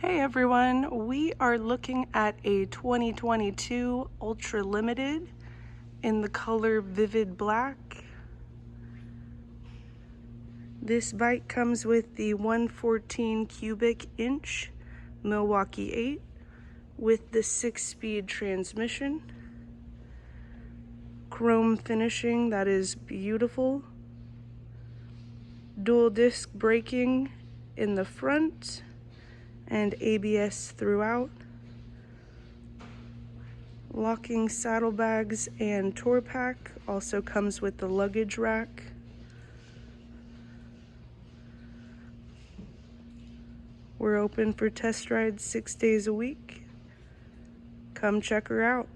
Hey everyone, we are looking at a 2022 Ultra Limited in the color Vivid Black. This bike comes with the 114 cubic inch Milwaukee 8 with the 6-speed transmission. Chrome finishing that is beautiful. Dual disc braking in the front and ABS throughout. Locking saddlebags and tour pack, also comes with the luggage rack. We're open for test rides 6 days a week. Come check her out.